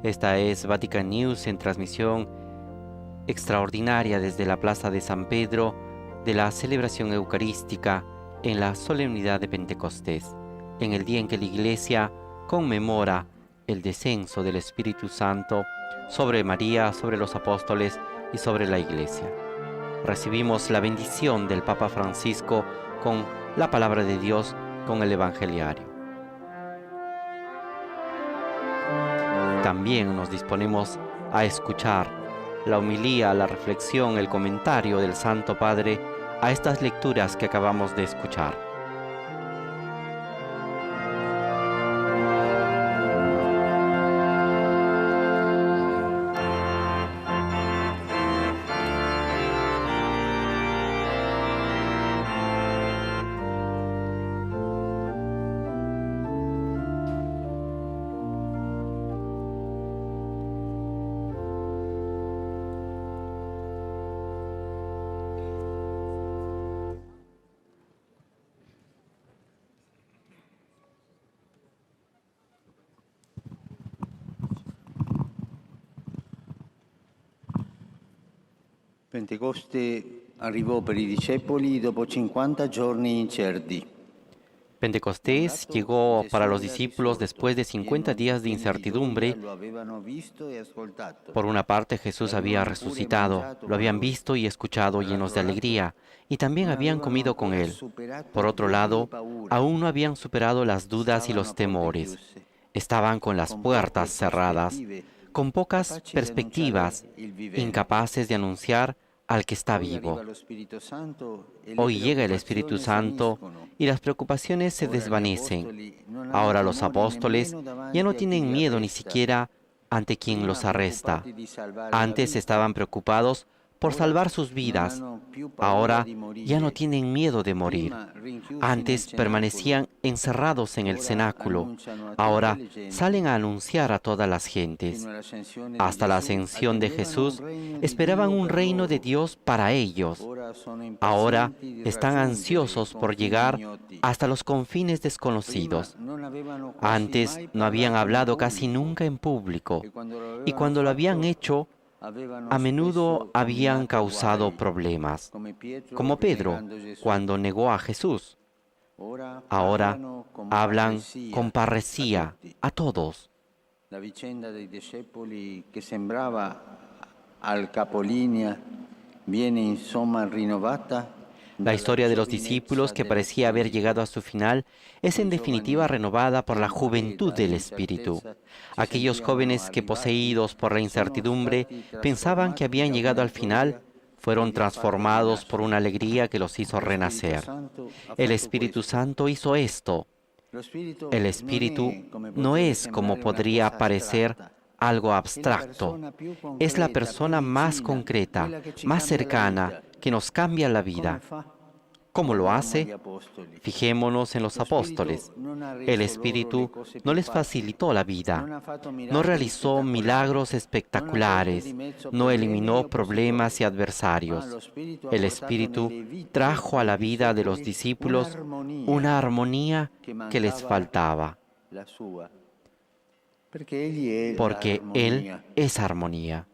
Esta es Vatican News en transmisión extraordinaria desde la Plaza de San Pedro de la celebración eucarística en la solemnidad de Pentecostés, en el día en que la Iglesia conmemora el descenso del Espíritu Santo sobre María, sobre los apóstoles y sobre la Iglesia. Recibimos la bendición del Papa Francisco con la palabra de Dios, con el Evangeliario. También nos disponemos a escuchar la homilía, la reflexión, el comentario del Santo Padre a estas lecturas que acabamos de escuchar. Pentecoste arrivò per i discepoli dopo 50 giorni incerti. Pentecostés llegó para los discípulos después de 50 días de incertidumbre. Por una parte, Jesús había resucitado, lo habían visto y escuchado llenos de alegría, y también habían comido con él. Por otro lado, aún no habían superado las dudas y los temores. Estaban con las puertas cerradas, con pocas perspectivas, incapaces de anunciar al que está vivo. Hoy llega el Espíritu Santo y las preocupaciones se desvanecen. Ahora los apóstoles ya no tienen miedo ni siquiera ante quien los arresta. Antes estaban preocupados por salvar sus vidas. Ahora ya no tienen miedo de morir. Antes permanecían encerrados en el cenáculo. Ahora salen a anunciar a todas las gentes. Hasta la ascensión de Jesús esperaban un reino de Dios para ellos. Ahora están ansiosos por llegar hasta los confines desconocidos. Antes no habían hablado casi nunca en público, y cuando lo habían hecho, a menudo habían causado problemas, como Pedro cuando negó a Jesús. Ahora hablan con parresía a todos. La vicenda dei discepoli che sembrava al capolinea viene insomma rinnovata. La historia de los discípulos, que parecía haber llegado a su final, es en definitiva renovada por la juventud del Espíritu. Aquellos jóvenes que, poseídos por la incertidumbre, pensaban que habían llegado al final, fueron transformados por una alegría que los hizo renacer. El Espíritu Santo hizo esto. El Espíritu no es, como podría parecer, algo abstracto. Es la persona más concreta, más cercana, que nos cambia la vida. ¿Cómo lo hace? Fijémonos en los apóstoles. El Espíritu no les facilitó la vida, no realizó milagros espectaculares, no eliminó problemas y adversarios. El Espíritu trajo a la vida de los discípulos una armonía que les faltaba, porque Él es armonía.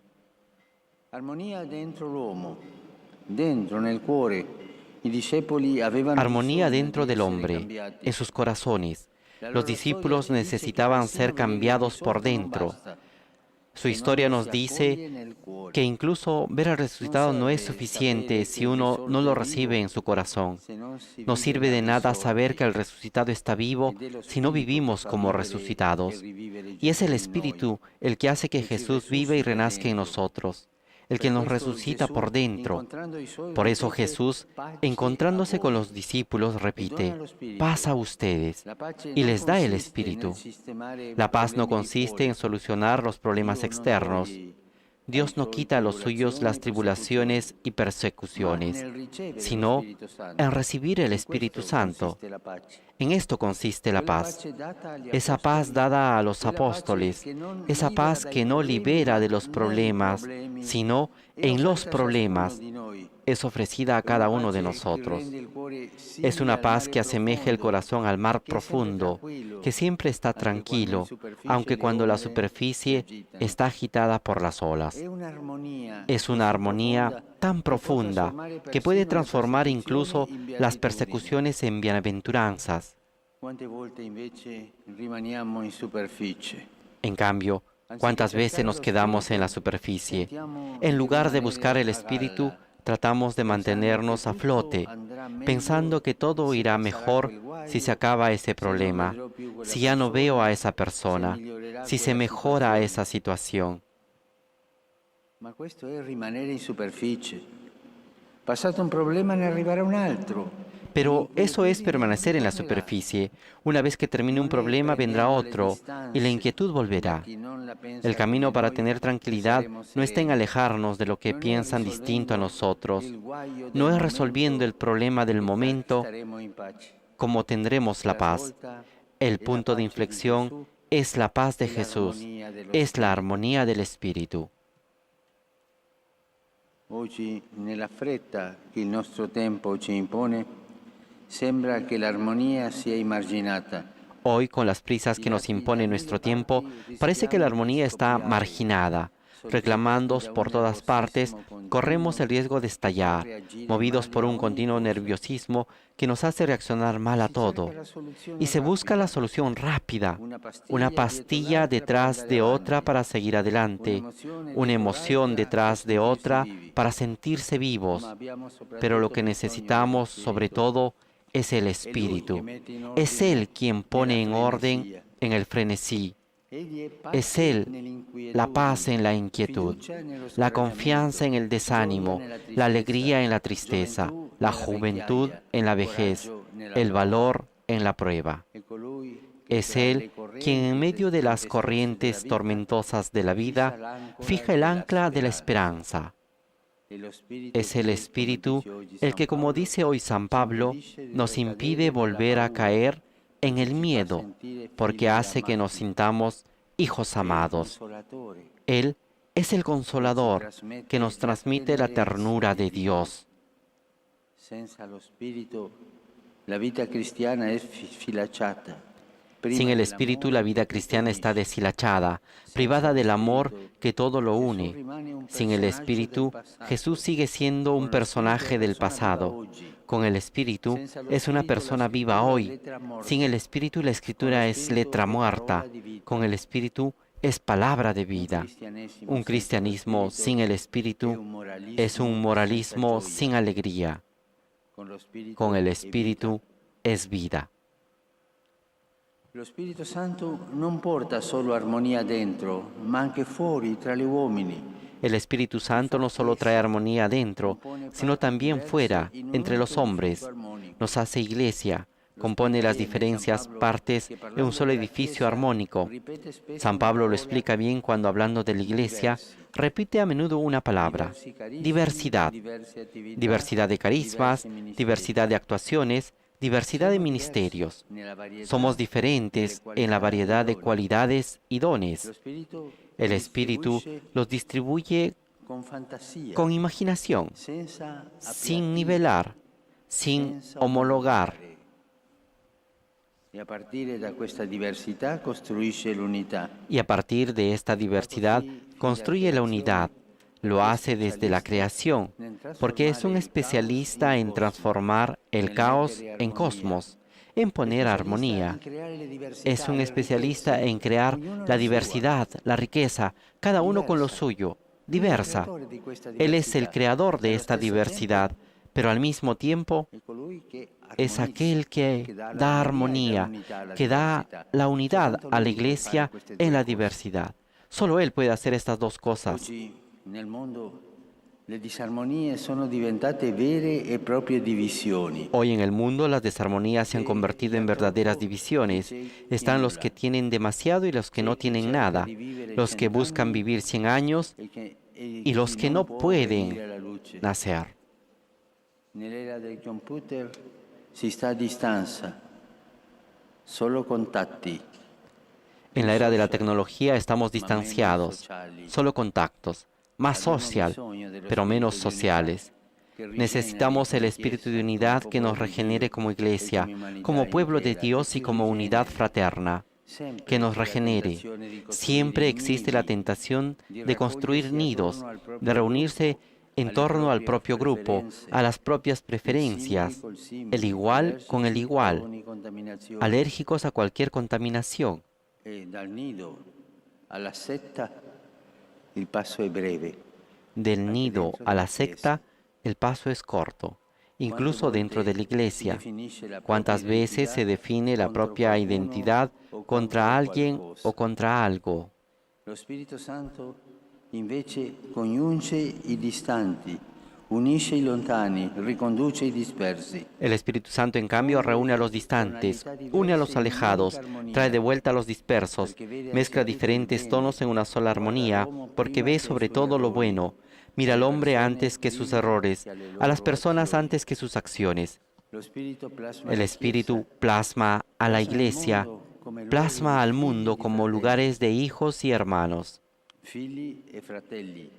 Armonía dentro l'uomo, dentro nel cuore. Armonía dentro del hombre, en sus corazones. Los discípulos necesitaban ser cambiados por dentro. Su historia nos dice que incluso ver al resucitado no es suficiente si uno no lo recibe en su corazón. No sirve de nada saber que el resucitado está vivo si no vivimos como resucitados. Y es el Espíritu el que hace que Jesús viva y renazca en nosotros, el que nos resucita por dentro. Por eso Jesús, encontrándose con los discípulos, repite: paz a ustedes, y les da el Espíritu. La paz no consiste en solucionar los problemas externos. Dios no quita a los suyos las tribulaciones y persecuciones, sino en recibir el Espíritu Santo. En esto consiste la paz. Esa paz dada a los apóstoles, esa paz que no libera de los problemas, sino en los problemas, es ofrecida a cada uno de nosotros. Es una paz que asemeja el corazón al mar profundo, que siempre está tranquilo, aunque cuando la superficie está agitada por las olas. Es una armonía tan profunda que puede transformar incluso las persecuciones en bienaventuranzas. En cambio, ¿cuántas veces nos quedamos en la superficie? En lugar de buscar el Espíritu, tratamos de mantenernos a flote, pensando que todo irá mejor si se acaba ese problema, si ya no veo a esa persona, si se mejora esa situación. Ma questo è rimanere in superficie. Passato un problema, ne arriverà un altro. Pero eso es permanecer en la superficie. Una vez que termine un problema, vendrá otro, y la inquietud volverá. El camino para tener tranquilidad no está en alejarnos de lo que piensan distinto a nosotros. No es resolviendo el problema del momento como tendremos la paz. El punto de inflexión es la paz de Jesús, es la armonía del Espíritu. Oggi, nella fretta che il nostro tempo ci impone, sembra che l'armonia sia emarginata. Hoy, con las prisas que nos impone nuestro tiempo, parece que la armonía está marginada. Reclamando por todas partes, corremos el riesgo de estallar, movidos por un continuo nerviosismo que nos hace reaccionar mal a todo. Y se busca la solución rápida, una pastilla detrás de otra para seguir adelante, una emoción detrás de otra para sentirse vivos. Pero lo que necesitamos, sobre todo, es el Espíritu. Es Él quien pone en orden en el frenesí. Es Él la paz en la inquietud, la confianza en el desánimo, la alegría en la tristeza, la juventud en la vejez, el valor en la prueba. Es Él quien en medio de las corrientes tormentosas de la vida fija el ancla de la esperanza. Es el Espíritu el que, como dice hoy San Pablo, nos impide volver a caer en el miedo, porque hace que nos sintamos hijos amados. Él es el Consolador que nos transmite la ternura de Dios. Sin el Espíritu, la vida cristiana está deshilachada, privada del amor que todo lo une. Sin el Espíritu, Jesús sigue siendo un personaje del pasado. Con el Espíritu, es una persona viva hoy. Sin el Espíritu, la Escritura es letra muerta. Con el Espíritu, es palabra de vida. Un cristianismo sin el Espíritu es un moralismo sin alegría. Con el Espíritu, es vida. Lo Spirito Santo non porta solo armonía dentro, ma anche fuori, tra gli uomini. El Espíritu Santo no solo trae armonía adentro, sino también fuera, entre los hombres. Nos hace iglesia, compone las diferentes partes de un solo edificio armónico. San Pablo lo explica bien cuando, hablando de la iglesia, repite a menudo una palabra: diversidad. Diversidad de carismas, diversidad de actuaciones, diversidad de ministerios. Somos diferentes en la variedad de cualidades y dones. El Espíritu los distribuye con imaginación, sin nivelar, sin homologar. Y a partir de esta diversidad construye la unidad. Lo hace desde la creación, porque es un especialista en transformar el caos en cosmos, en poner armonía. Es un especialista en crear la diversidad, la riqueza, cada uno con lo suyo, diversa. Él es el creador de esta diversidad, pero al mismo tiempo es aquel que da armonía, que da la unidad a la iglesia en la diversidad. Solo Él puede hacer estas dos cosas. Nel mondo le disarmonie sono diventate vere e proprie divisioni. Hoy en el mundo las desarmonías se han convertido en verdaderas divisiones. Están los que tienen demasiado y los que no tienen nada, los que buscan vivir 100 años y los que no pueden nacer. Nell'era del computer si sta a distanza, solo contatti. En la era de la tecnología estamos distanciados, solo contactos. Más social, pero menos sociales. Necesitamos el espíritu de unidad que nos regenere como iglesia, como pueblo de Dios y como unidad fraterna, que nos regenere. Siempre existe la tentación de construir nidos, de reunirse en torno al propio grupo, a las propias preferencias, el igual con el igual, alérgicos a cualquier contaminación. Del nido a la secta, el paso es corto, incluso dentro de la iglesia. ¿Cuántas veces se define la propia identidad contra alguien o contra algo? Lo Spirito Santo invece congiunge i distanti, unisce i lontani, riconduce i dispersi. El Espíritu Santo, en cambio, reúne a los distantes, une a los alejados, trae de vuelta a los dispersos, mezcla diferentes tonos en una sola armonía, porque ve sobre todo lo bueno. Mira al hombre antes que sus errores, a las personas antes que sus acciones. El Espíritu plasma a la iglesia, plasma al mundo como lugares de hijos y hermanos. Figli e fratelli,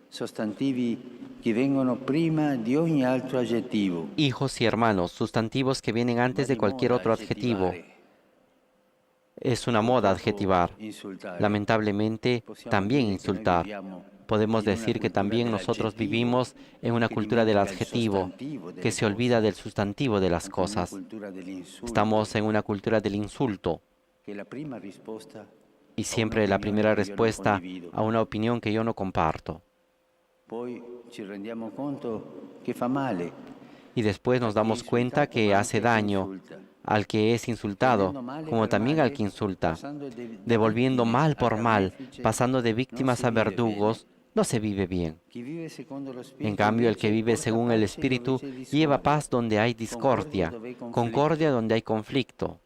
sostantivi che vengono prima di ogni altro aggettivo. Hijos y hermanos, sustantivos que vienen antes de cualquier otro adjetivo. Es una moda adjetivar. Lamentablemente, también insultar. Podemos decir que también nosotros vivimos en una cultura del adjetivo, que se olvida del sustantivo de las cosas. Estamos en una cultura del insulto. Y siempre la primera respuesta a una opinión que yo no comparto. Y después nos damos cuenta que hace daño al que es insultado, como también al que insulta. Devolviendo mal por mal, pasando de víctimas a verdugos, no se vive bien. En cambio, el que vive según el Espíritu lleva paz donde hay discordia, concordia donde hay conflicto.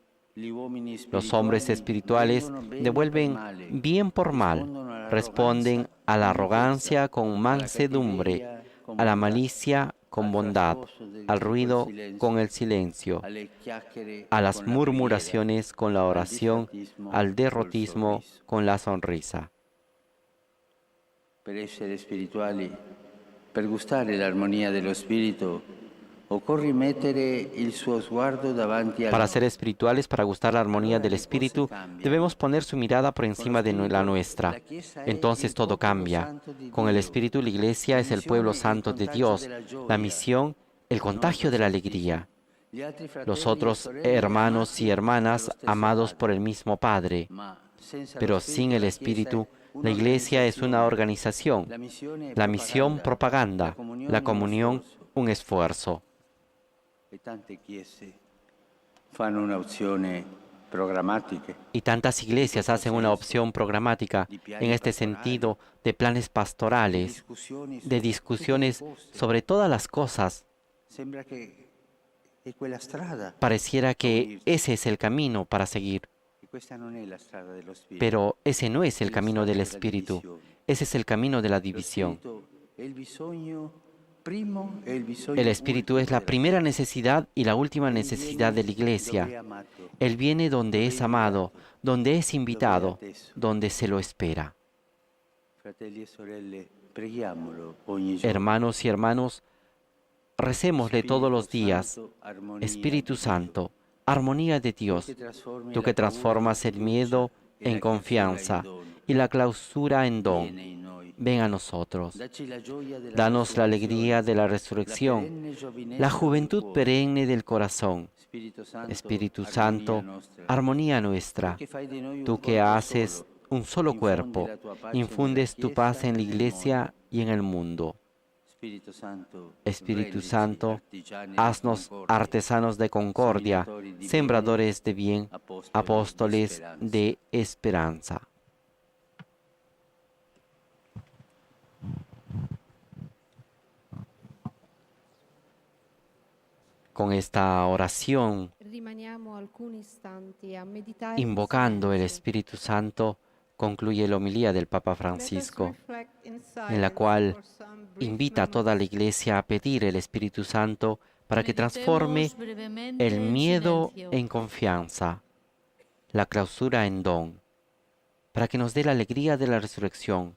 Los hombres espirituales devuelven bien por mal, responden a la arrogancia con mansedumbre, a la malicia con bondad, al ruido con el silencio, a las murmuraciones con la oración, al derrotismo con la sonrisa. Per essere spirituali, per gustare l'armonia dello Spirito, occorre mettere il suo sguardo davanti al Para ser espirituales, para gustar la armonía del Espíritu, debemos poner su mirada por encima de la nuestra. Entonces todo cambia. Con el Espíritu, la Iglesia es el pueblo santo de Dios, la misión, el contagio de la alegría. Los otros hermanos y hermanas amados por el mismo Padre. Pero sin el Espíritu, la Iglesia es una organización, la misión propaganda, la comunión un esfuerzo. Y tantas iglesias hacen una opción programática en este sentido de planes pastorales, de discusiones sobre todas las cosas. Pareciera que ese es el camino para seguir. Pero ese no es el camino del Espíritu, ese es el camino de la división. El Espíritu es la primera necesidad y la última necesidad de la Iglesia. Él viene donde es amado, donde es invitado, donde se lo espera. Hermanos y hermanos, recémosle todos los días. Espíritu Santo, armonía de Dios, tú que transformas el miedo en confianza y la clausura en don. Ven a nosotros. Danos la alegría de la resurrección, la juventud perenne del corazón. Espíritu Santo, armonía nuestra, tú que haces un solo cuerpo, infundes tu paz en la Iglesia y en el mundo. Espíritu Santo, haznos artesanos de concordia, sembradores de bien, apóstoles de esperanza. Con esta oración, invocando el Espíritu Santo, concluye la homilía del Papa Francisco, en la cual invita a toda la Iglesia a pedir el Espíritu Santo para que transforme el miedo en confianza, la clausura en don, para que nos dé la alegría de la resurrección,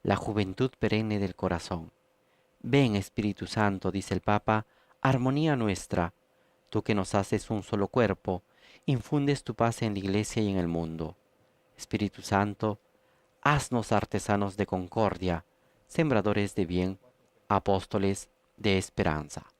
la juventud perenne del corazón. Ven, Espíritu Santo, dice el Papa, armonía nuestra, tú que nos haces un solo cuerpo, infundes tu paz en la Iglesia y en el mundo. Espíritu Santo, haznos artesanos de concordia, sembradores de bien, apóstoles de esperanza.